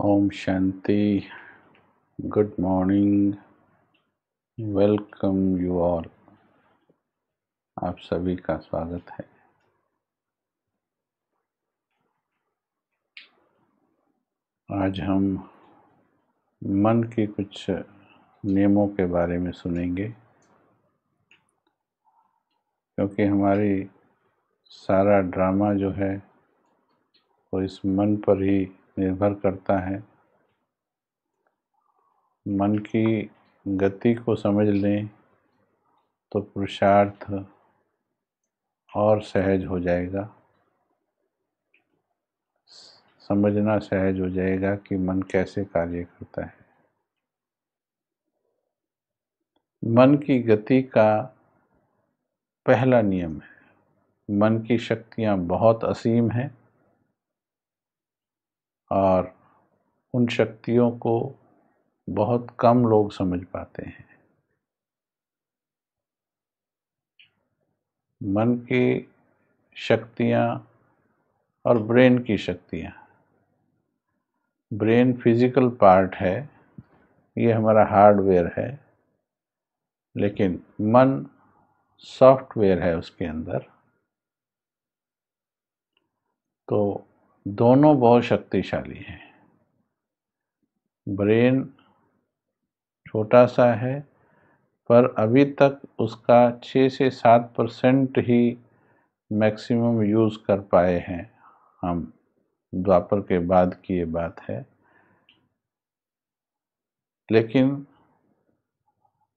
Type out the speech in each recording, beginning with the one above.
ओम शांति। Good morning. Welcome you all. आप सभी का स्वागत है। आज हम मन के कुछ नियमों के बारे में सुनेंगे, क्योंकि हमारी सारा ड्रामा जो है वो इस मन पर ही निर्भर करता है। मन की गति को समझ लें तो पुरुषार्थ और सहज हो जाएगा, समझना सहज हो जाएगा कि मन कैसे कार्य करता है। मन की गति का पहला नियम है, मन की शक्तियाँ बहुत असीम हैं और उन शक्तियों को बहुत कम लोग समझ पाते हैं। मन की शक्तियाँ और ब्रेन की शक्तियाँ। ब्रेन फिजिकल पार्ट है, ये हमारा हार्डवेयर है, लेकिन मन सॉफ्टवेयर है उसके अंदर। तो दोनों बहुत शक्तिशाली हैं। ब्रेन छोटा सा है, पर अभी तक उसका 6 से 7% ही मैक्सिमम यूज़ कर पाए हैं हम। द्वापर के बाद की ये बात है। लेकिन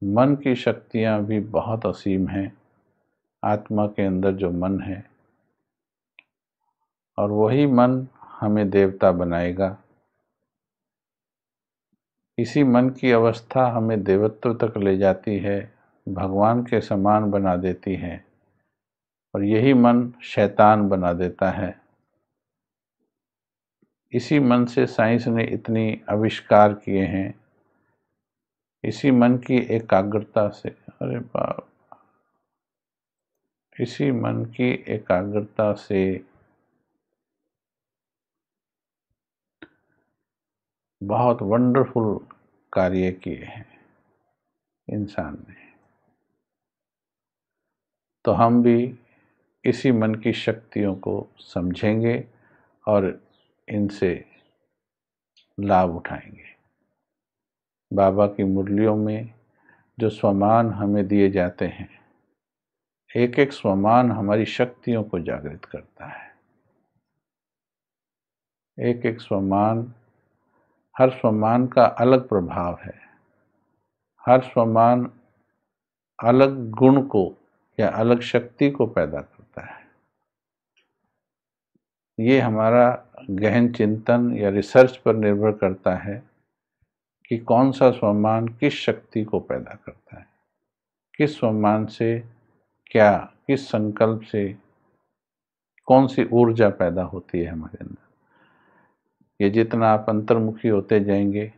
मन की शक्तियाँ भी बहुत असीम हैं। आत्मा के अंदर जो मन है, और वही मन हमें देवता बनाएगा। इसी मन की अवस्था हमें देवत्व तक ले जाती है, भगवान के समान बना देती है, और यही मन शैतान बना देता है। इसी मन से साइंस ने इतनी आविष्कार किए हैं। इसी मन की एकाग्रता से, अरे बाप, इसी मन की एकाग्रता से बहुत वंडरफुल कार्य किए हैं इंसान ने। तो हम भी इसी मन की शक्तियों को समझेंगे और इनसे लाभ उठाएंगे। बाबा की मुरलियों में जो स्वमान हमें दिए जाते हैं, एक एक स्वमान हमारी शक्तियों को जागृत करता है। एक एक स्वमान, हर स्वमान का अलग प्रभाव है। हर स्वमान अलग गुण को या अलग शक्ति को पैदा करता है। ये हमारा गहन चिंतन या रिसर्च पर निर्भर करता है कि कौन सा स्वमान किस शक्ति को पैदा करता है, किस स्वमान से क्या, किस संकल्प से कौन सी ऊर्जा पैदा होती है हमारे अंदर। ये जितना आप अंतर्मुखी होते जाएंगे,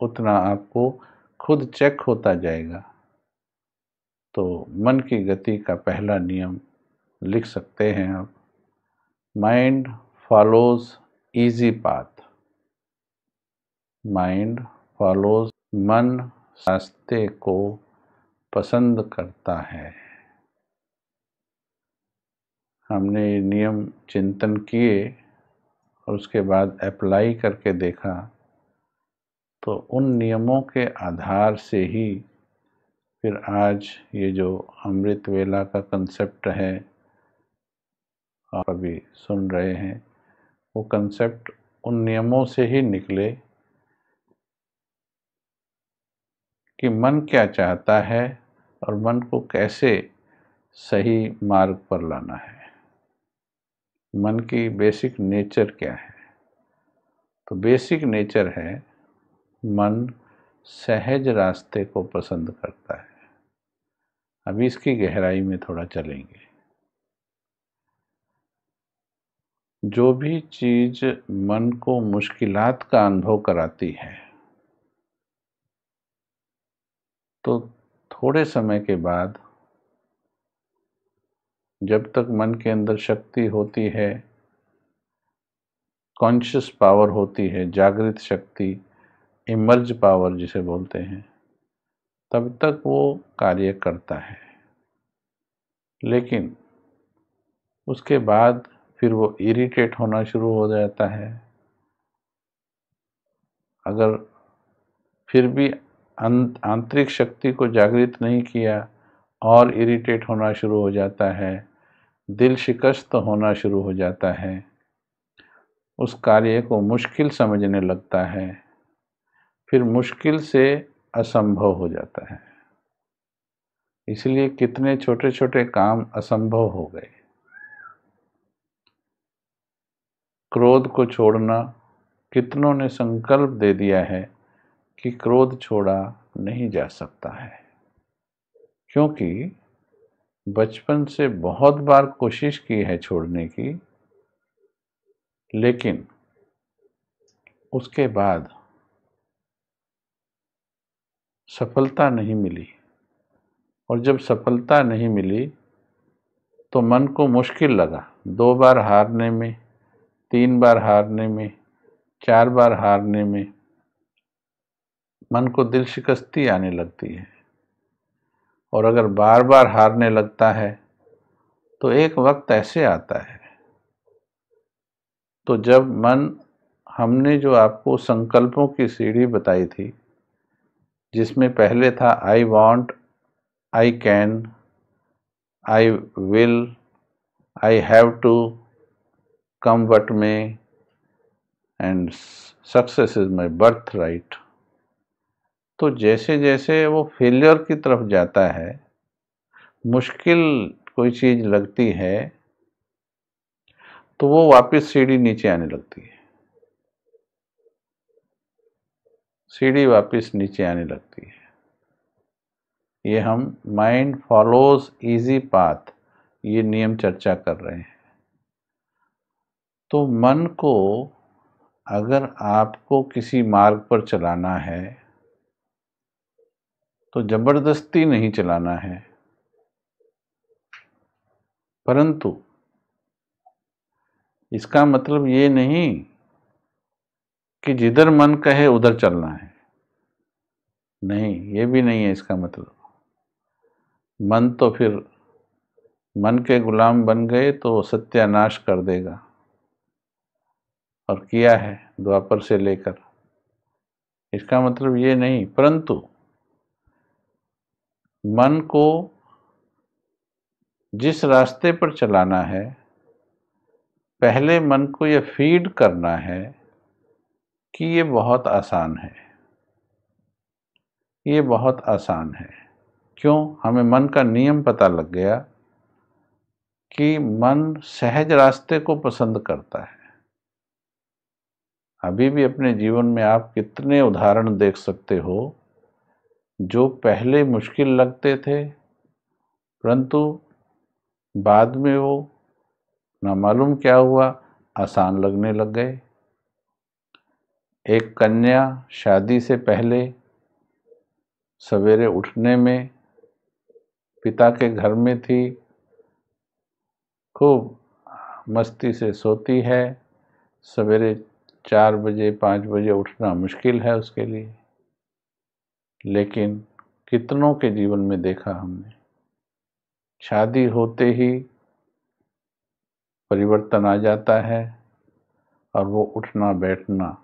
उतना आपको खुद चेक होता जाएगा। तो मन की गति का पहला नियम लिख सकते हैं आप, mind follows easy path. Mind follows, मन रास्ते को पसंद करता है। हमने ये नियम चिंतन किए और उसके बाद अप्लाई करके देखा, तो उन नियमों के आधार से ही फिर आज ये जो अमृत वेला का कंसेप्ट है आप अभी सुन रहे हैं, वो कंसेप्ट उन नियमों से ही निकले कि मन क्या चाहता है और मन को कैसे सही मार्ग पर लाना है। मन की बेसिक नेचर क्या है? तो बेसिक नेचर है, मन सहज रास्ते को पसंद करता है। अभी इसकी गहराई में थोड़ा चलेंगे। जो भी चीज मन को मुश्किलात का अनुभव कराती है, तो थोड़े समय के बाद, जब तक मन के अंदर शक्ति होती है, कॉन्शियस पावर होती है, जागृत शक्ति, इमर्ज पावर जिसे बोलते हैं, तब तक वो कार्य करता है। लेकिन उसके बाद फिर वो इरिटेट होना शुरू हो जाता है। अगर फिर भी आंतरिक शक्ति को जागृत नहीं किया और इरिटेट होना शुरू हो जाता है, दिल शिकस्त होना शुरू हो जाता है, उस कार्य को मुश्किल समझने लगता है, फिर मुश्किल से असंभव हो जाता है। इसलिए कितने छोटे छोटे काम असंभव हो गए। क्रोध को छोड़ना, कितनों ने संकल्प दे दिया है कि क्रोध छोड़ा नहीं जा सकता है, क्योंकि बचपन से बहुत बार कोशिश की है छोड़ने की, लेकिन उसके बाद सफलता नहीं मिली। और जब सफलता नहीं मिली तो मन को मुश्किल लगा। 2 बार हारने में, 3 बार हारने में, 4 बार हारने में मन को दिल शिकस्ती आने लगती है। और अगर बार बार हारने लगता है तो एक वक्त ऐसे आता है, तो जब मन, हमने जो आपको संकल्पों की सीढ़ी बताई थी, जिसमें पहले था I want, I can, I will, I have to, come what may, and success is my birth right. तो जैसे जैसे वो फेलियर की तरफ जाता है, मुश्किल कोई चीज लगती है, तो वो वापस सीढ़ी नीचे आने लगती है, सीढ़ी वापस नीचे आने लगती है। ये हम माइंड फॉलोज इजी पाथ, ये नियम चर्चा कर रहे हैं। तो मन को अगर आपको किसी मार्ग पर चलाना है तो जबरदस्ती नहीं चलाना है, परंतु इसका मतलब ये नहीं कि जिधर मन कहे उधर चलना है। नहीं, ये भी नहीं है इसका मतलब। मन तो फिर मन के गुलाम बन गए तो सत्यानाश कर देगा, और किया है द्वापर से लेकर। इसका मतलब ये नहीं, परंतु मन को जिस रास्ते पर चलाना है, पहले मन को यह फीड करना है कि ये बहुत आसान है, ये बहुत आसान है। क्यों? हमें मन का नियम पता लग गया कि मन सहज रास्ते को पसंद करता है। अभी भी अपने जीवन में आप कितने उदाहरण देख सकते हो जो पहले मुश्किल लगते थे, परंतु बाद में वो ना मालूम क्या हुआ, आसान लगने लग गए। एक कन्या शादी से पहले सवेरे उठने में पिता के घर में थी, खूब मस्ती से सोती है, सवेरे 4 बजे 5 बजे उठना मुश्किल है उसके लिए। लेकिन कितनों के जीवन में देखा हमने, शादी होते ही परिवर्तन आ जाता है और वो उठना बैठना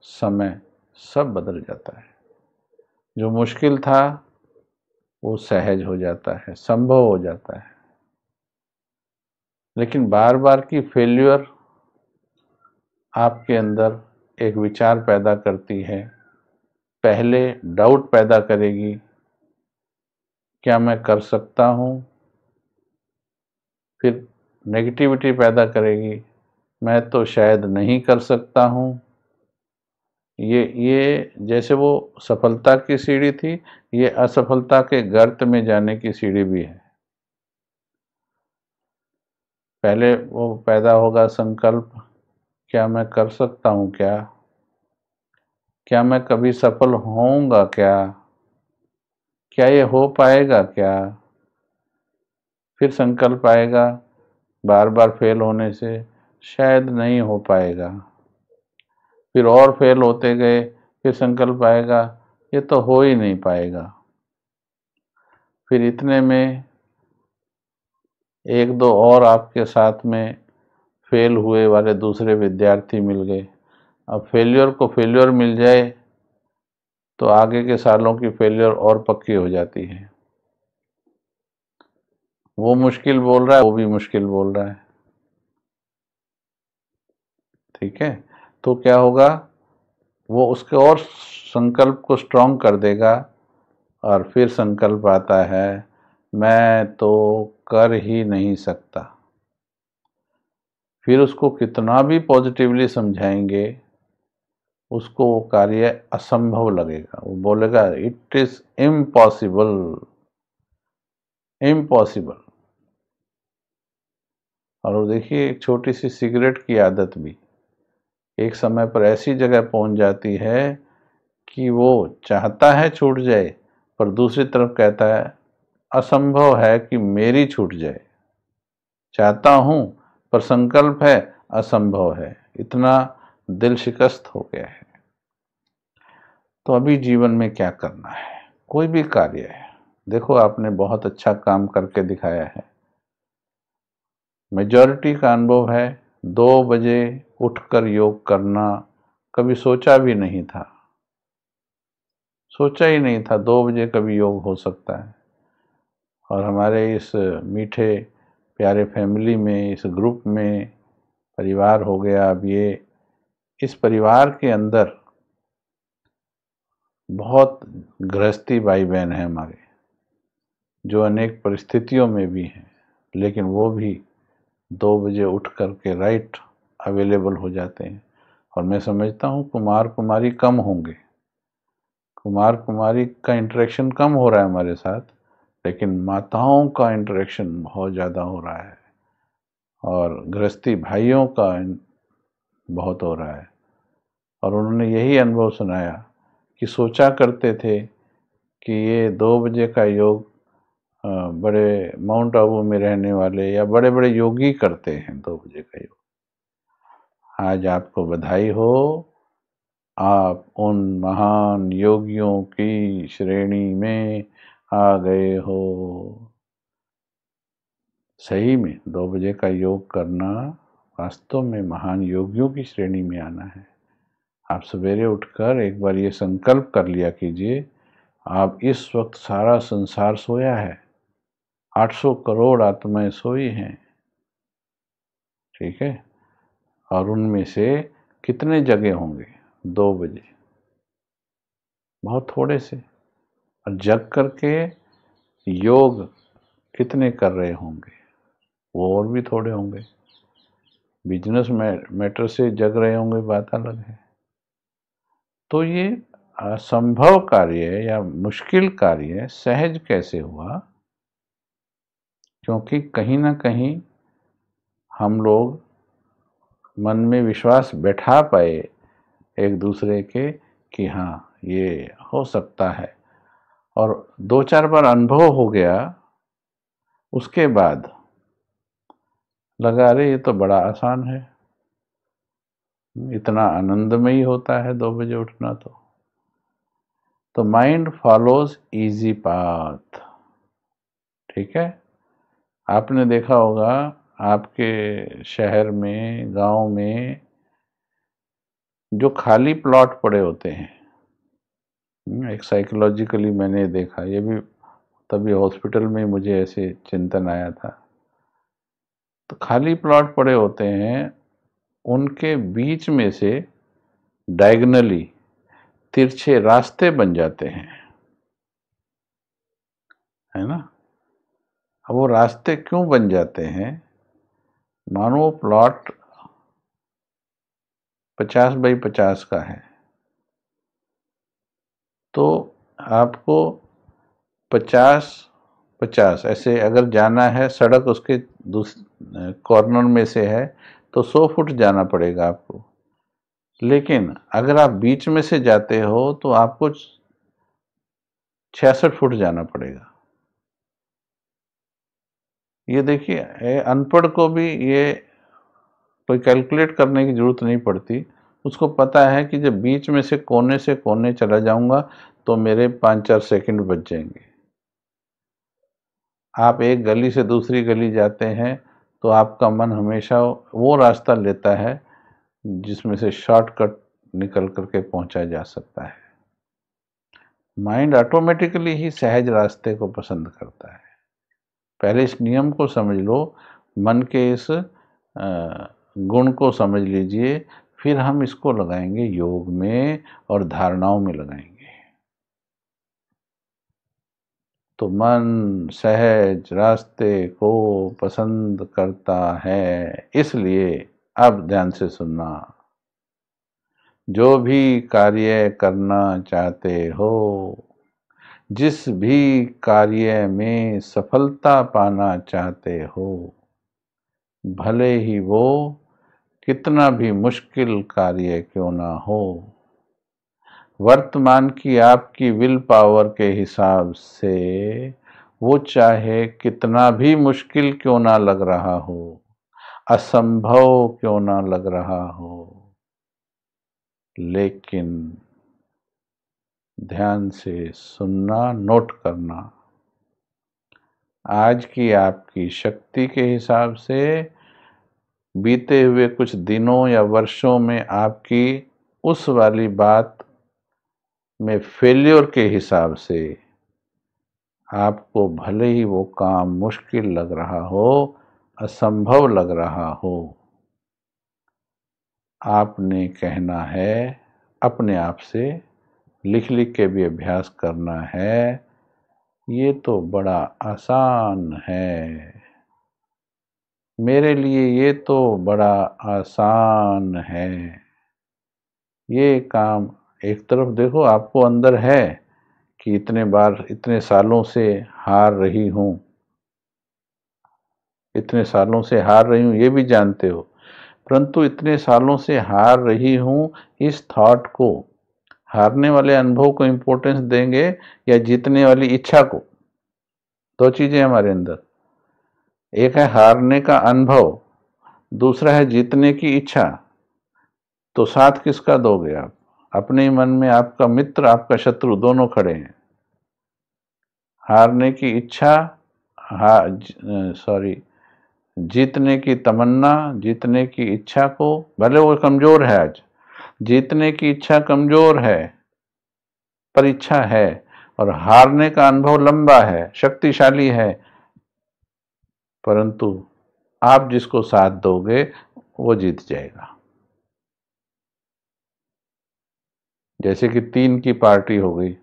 समय सब बदल जाता है। जो मुश्किल था वो सहज हो जाता है, संभव हो जाता है। लेकिन बार बार की फेल्यूर आपके अंदर एक विचार पैदा करती है। पहले डाउट पैदा करेगी, क्या मैं कर सकता हूँ? फिर नेगेटिविटी पैदा करेगी, मैं तो शायद नहीं कर सकता हूँ। ये जैसे वो सफलता की सीढ़ी थी, ये असफलता के गर्त में जाने की सीढ़ी भी है। पहले वो पैदा होगा संकल्प, क्या मैं कर सकता हूँ? क्या मैं कभी सफल होऊंगा? क्या ये हो पाएगा क्या? फिर संकल्प आएगा, बार बार फेल होने से शायद नहीं हो पाएगा। फिर और फेल होते गए, फिर संकल्प आएगा, ये तो हो ही नहीं पाएगा। फिर इतने में एक दो और आपके साथ में फेल हुए वाले दूसरे विद्यार्थी मिल गए। अब फेल्योर को फेल्योर मिल जाए तो आगे के सालों की फेल्योर और पक्की हो जाती है। वो मुश्किल बोल रहा है, वो भी मुश्किल बोल रहा है, ठीक है। तो क्या होगा, वो उसके और संकल्प को स्ट्रांग कर देगा, और फिर संकल्प आता है, मैं तो कर ही नहीं सकता। फिर उसको कितना भी पॉजिटिवली समझाएंगे, उसको वो कार्य असंभव लगेगा। वो बोलेगा इट इज इम्पॉसिबल, इम्पॉसिबल। और वो देखिए, एक छोटी सी सिगरेट की आदत भी एक समय पर ऐसी जगह पहुंच जाती है कि वो चाहता है छूट जाए, पर दूसरी तरफ कहता है असंभव है कि मेरी छूट जाए। चाहता हूं पर संकल्प है, असंभव है। इतना दिल शिकस्त हो गया है। तो अभी जीवन में क्या करना है, कोई भी कार्य है, देखो आपने बहुत अच्छा काम करके दिखाया है। मेजॉरिटी का अनुभव है, 2 बजे उठकर योग करना कभी सोचा भी नहीं था, सोचा ही नहीं था 2 बजे कभी योग हो सकता है। और हमारे इस मीठे प्यारे फैमिली में, इस ग्रुप में, परिवार हो गया अब ये, इस परिवार के अंदर बहुत गृहस्थी भाई बहन हैं हमारे, जो अनेक परिस्थितियों में भी हैं, लेकिन वो भी 2 बजे उठ करके राइट अवेलेबल हो जाते हैं। और मैं समझता हूँ कुमार कुमारी कम होंगे, कुमार कुमारी का इंटरेक्शन कम हो रहा है हमारे साथ, लेकिन माताओं का इंटरेक्शन बहुत ज़्यादा हो रहा है, और गृहस्थी भाइयों का बहुत हो रहा है। और उन्होंने यही अनुभव सुनाया कि सोचा करते थे कि ये 2 बजे का योग बड़े माउंट आबू में रहने वाले या बड़े बड़े योगी करते हैं 2 बजे का योग। आज आपको बधाई हो, आप उन महान योगियों की श्रेणी में आ गए हो। सही में 2 बजे का योग करना वास्तव में महान योगियों की श्रेणी में आना है। आप सवेरे उठकर एक बार ये संकल्प कर लिया कीजिए, आप इस वक्त सारा संसार सोया है, 800 करोड़ आत्माएं सोई हैं, ठीक है, और उनमें से कितने जगे होंगे 2 बजे, बहुत थोड़े से। और जग करके योग कितने कर रहे होंगे, वो और भी थोड़े होंगे। बिजनेस मैटर से जग रहे होंगे, बात अलग है। तो ये असंभव कार्य या मुश्किल कार्य सहज कैसे हुआ, क्योंकि कहीं ना कहीं हम लोग मन में विश्वास बैठा पाए एक दूसरे के कि हाँ ये हो सकता है। और 2-4 बार अनुभव हो गया, उसके बाद लगा अरे ये तो बड़ा आसान है, इतना आनंदमयी होता है 2 बजे उठना। तो माइंड फॉलोज इजी पाथ, ठीक है। आपने देखा होगा आपके शहर में, गांव में जो खाली प्लॉट पड़े होते हैं, एक साइकोलॉजिकली मैंने देखा, ये भी तभी हॉस्पिटल में मुझे ऐसे चिंतन आया था। तो खाली प्लॉट पड़े होते हैं, उनके बीच में से डायगनली तिरछे रास्ते बन जाते हैं, है ना। अब वो रास्ते क्यों बन जाते हैं, मानो प्लॉट 50 बाई 50 का है, तो आपको 50-50 ऐसे अगर जाना है, सड़क उसके कॉर्नर में से है तो 100 फुट जाना पड़ेगा आपको। लेकिन अगर आप बीच में से जाते हो तो आपको 66 फुट जाना पड़ेगा। ये देखिए, अनपढ़ को भी ये कोई कैलकुलेट करने की जरूरत नहीं पड़ती, उसको पता है कि जब बीच में से कोने चला जाऊंगा तो मेरे 5-4 सेकंड बच जाएंगे। आप एक गली से दूसरी गली जाते हैं तो आपका मन हमेशा वो रास्ता लेता है जिसमें से शॉर्टकट निकल करके पहुंचा जा सकता है। माइंड ऑटोमेटिकली ही सहज रास्ते को पसंद करता है। पहले इस नियम को समझ लो, मन के इस गुण को समझ लीजिए, फिर हम इसको लगाएंगे योग में और धारणाओं में लगाएंगे। तो मन सहज रास्ते को पसंद करता है, इसलिए अब ध्यान से सुनना। जो भी कार्य करना चाहते हो, जिस भी कार्य में सफलता पाना चाहते हो, भले ही वो कितना भी मुश्किल कार्य क्यों ना हो, वर्तमान की आपकी विल पावर के हिसाब से वो चाहे कितना भी मुश्किल क्यों ना लग रहा हो, असंभव क्यों ना लग रहा हो, लेकिन ध्यान से सुनना, नोट करना। आज की आपकी शक्ति के हिसाब से बीते हुए कुछ दिनों या वर्षों में आपकी उस वाली बात में फेल्योर के हिसाब से आपको भले ही वो काम मुश्किल लग रहा हो, असंभव लग रहा हो, आपने कहना है अपने आप से, लिख लिख के भी अभ्यास करना है, ये तो बड़ा आसान है, मेरे लिए ये तो बड़ा आसान है। ये काम एक तरफ देखो आपको अंदर है कि इतने बार इतने सालों से हार रही हूं, इतने सालों से हार रही हूं, ये भी जानते हो, परंतु इतने सालों से हार रही हूं इस थॉट को, हारने वाले अनुभव को इंपॉर्टेंस देंगे या जीतने वाली इच्छा को? दो चीजें हमारे अंदर, एक है हारने का अनुभव, दूसरा है जीतने की इच्छा। तो साथ किसका दोगे आप? अपने मन में आपका मित्र आपका शत्रु दोनों खड़े हैं। हारने की इच्छा, सॉरी, जीतने की तमन्ना, जीतने की इच्छा को, भले वो कमजोर है, आज जीतने की इच्छा कमजोर है पर इच्छा है, और हारने का अनुभव लंबा है, शक्तिशाली है, परंतु आप जिसको साथ दोगे वो जीत जाएगा। जैसे कि 3 की पार्टी हो गई,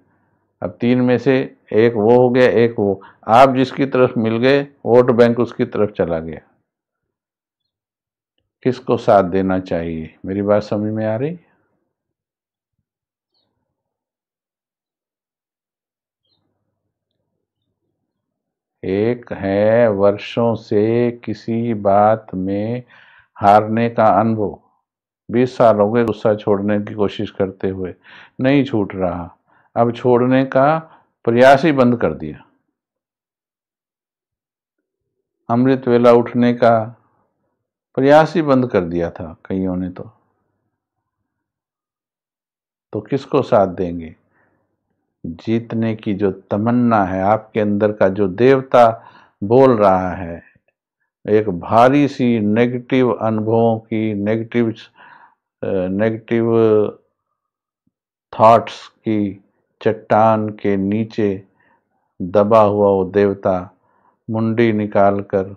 अब 3 में से एक वो हो गया, एक वो, आप जिसकी तरफ मिल गए वोट बैंक उसकी तरफ चला गया। किसको साथ देना चाहिए? मेरी बात समझ में आ रही? एक है वर्षों से किसी बात में हारने का अनुभव, 20 साल हो गए गुस्सा छोड़ने की कोशिश करते हुए, नहीं छूट रहा, अब छोड़ने का प्रयास ही बंद कर दिया, अमृत वेला उठने का प्रयास ही बंद कर दिया था कईयों ने। तो किसको साथ देंगे? जीतने की जो तमन्ना है आपके अंदर का, जो देवता बोल रहा है, एक भारी सी नेगेटिव अनुभवों की, नेगेटिव थॉट्स की चट्टान के नीचे दबा हुआ वो देवता मुंडी निकालकर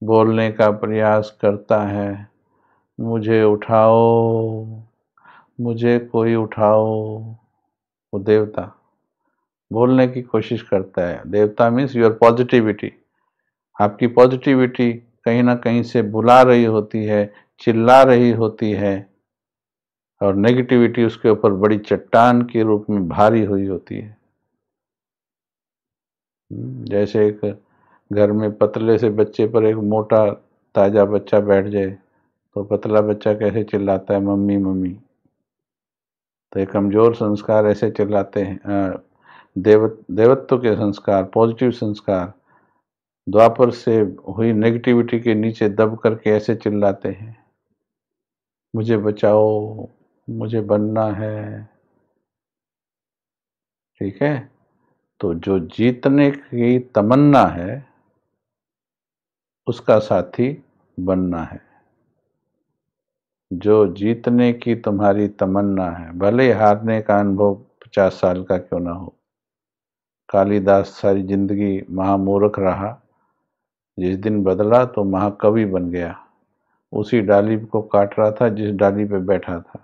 बोलने का प्रयास करता है, मुझे उठाओ, मुझे कोई उठाओ। वो देवता बोलने की कोशिश करता है। देवता मीन्स योर पॉजिटिविटी, आपकी पॉजिटिविटी कहीं ना कहीं से बुला रही होती है, चिल्ला रही होती है, और नेगेटिविटी उसके ऊपर बड़ी चट्टान के रूप में भारी हुई होती है। जैसे एक घर में पतले से बच्चे पर एक मोटा ताजा बच्चा बैठ जाए तो पतला बच्चा कैसे चिल्लाता है, मम्मी मम्मी। तो एक कमजोर संस्कार ऐसे चिल्लाते हैं, देवत्व के संस्कार, पॉजिटिव संस्कार द्वापर से हुई नेगेटिविटी के नीचे दब करके ऐसे चिल्लाते हैं, मुझे बचाओ, मुझे बनना है, ठीक है। तो जो जीतने की तमन्ना है उसका साथी बनना है। जो जीतने की तुम्हारी तमन्ना है, भले हारने का अनुभव 50 साल का क्यों ना हो। कालिदास सारी जिंदगी महामूर्ख रहा, जिस दिन बदला तो महाकवि बन गया। उसी डाली को काट रहा था जिस डाली पे बैठा था।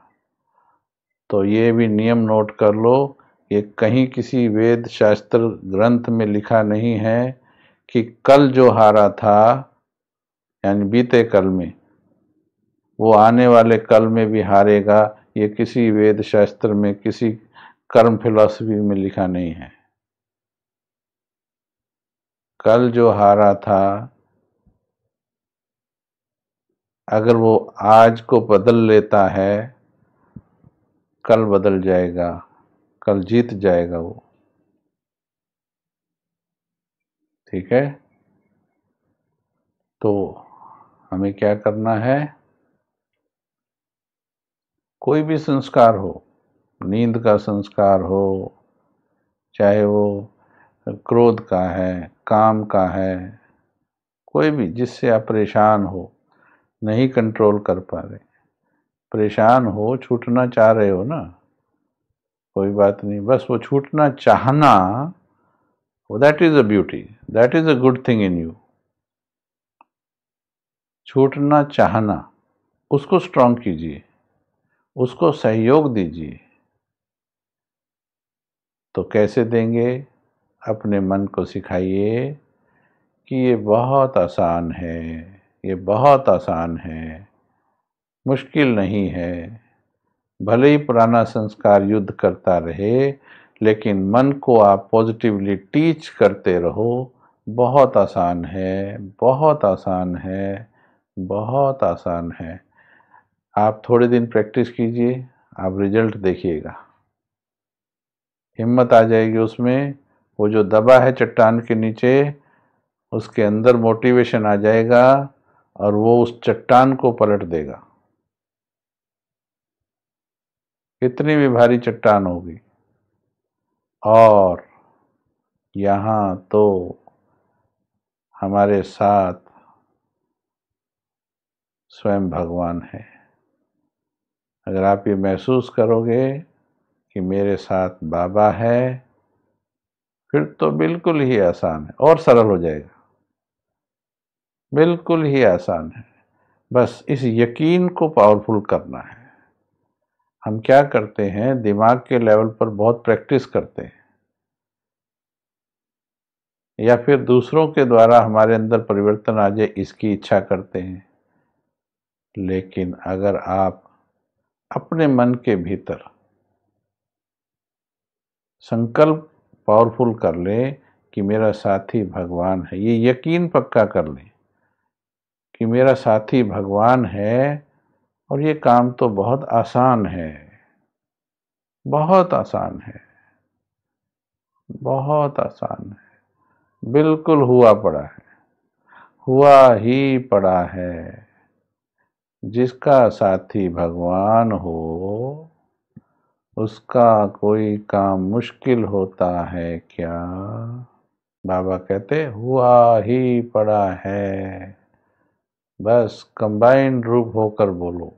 तो ये भी नियम नोट कर लो, ये कहीं किसी वेद शास्त्र ग्रंथ में लिखा नहीं है कि कल जो हारा था, यानी बीते कल में, वो आने वाले कल में भी हारेगा। ये किसी वेद शास्त्र में, किसी कर्म फिलॉसफी में लिखा नहीं है। कल जो हारा था, अगर वो आज को बदल लेता है, कल बदल जाएगा, कल जीत जाएगा वो, ठीक है। तो हमें क्या करना है? कोई भी संस्कार हो, नींद का संस्कार हो, चाहे वो क्रोध का है, काम का है, कोई भी जिससे आप परेशान हो, नहीं कंट्रोल कर पा रहे, परेशान हो, छूटना चाह रहे हो ना, कोई बात नहीं, बस वो छूटना चाहना, that is a beauty, that is a good thing in you. छूटना चाहना, उसको स्ट्रांग कीजिए, उसको सहयोग दीजिए। तो कैसे देंगे? अपने मन को सिखाइए कि ये बहुत आसान है, ये बहुत आसान है, मुश्किल नहीं है। भले ही पुराना संस्कार युद्ध करता रहे, लेकिन मन को आप पॉजिटिवली टीच करते रहो। बहुत आसान है, बहुत आसान है, बहुत आसान है। आप थोड़े दिन प्रैक्टिस कीजिए, आप रिजल्ट देखिएगा, हिम्मत आ जाएगी उसमें। वो जो दबा है चट्टान के नीचे, उसके अंदर मोटिवेशन आ जाएगा और वो उस चट्टान को पलट देगा। कितनी भी भारी चट्टान होगी। और यहाँ तो हमारे साथ स्वयं भगवान है। अगर आप ये महसूस करोगे कि मेरे साथ बाबा है, फिर तो बिल्कुल ही आसान है और सरल हो जाएगा, बिल्कुल ही आसान है। बस इस यकीन को पावरफुल करना है। हम क्या करते हैं, दिमाग के लेवल पर बहुत प्रैक्टिस करते हैं, या फिर दूसरों के द्वारा हमारे अंदर परिवर्तन आ जाए इसकी इच्छा करते हैं। लेकिन अगर आप अपने मन के भीतर संकल्प पावरफुल कर लें कि मेरा साथी भगवान है, ये यकीन पक्का कर लें कि मेरा साथी भगवान है, और ये काम तो बहुत आसान है, बहुत आसान है, बहुत आसान है, बिल्कुल हुआ पड़ा है, हुआ ही पड़ा है। जिसका साथी भगवान हो, उसका कोई काम मुश्किल होता है क्या? बाबा कहते हुआ ही पड़ा है। बस कंबाइंड रूप होकर बोलो।